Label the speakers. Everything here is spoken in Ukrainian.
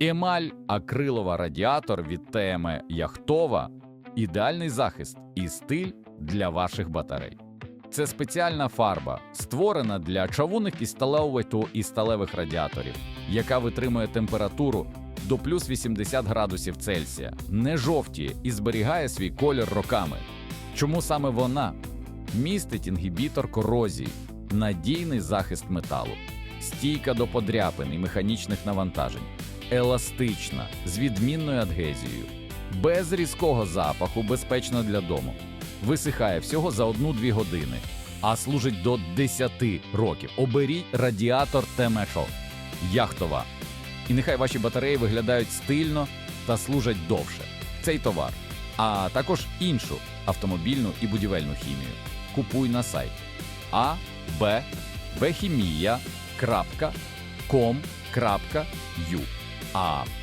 Speaker 1: Емаль акрилова радіатор від ТМ Яхтова – ідеальний захист і стиль для ваших батарей. Це спеціальна фарба, створена для чавунних і сталевих радіаторів, яка витримує температуру до плюс 80 градусів Цельсія, не жовтіє і зберігає свій колір роками. Чому саме вона? Містить інгібітор корозії, надійний захист металу, стійка до подряпин і механічних навантажень, еластична, з відмінною адгезією, без різкого запаху, безпечно для дому, висихає всього за 1-2 години, а служить до 10 років. Оберіть радіатор ТМ Яхтова. І нехай ваші батареї виглядають стильно та служать довше. Цей товар, а також іншу автомобільну і будівельну хімію купуй на сайті abchimia.com.ua.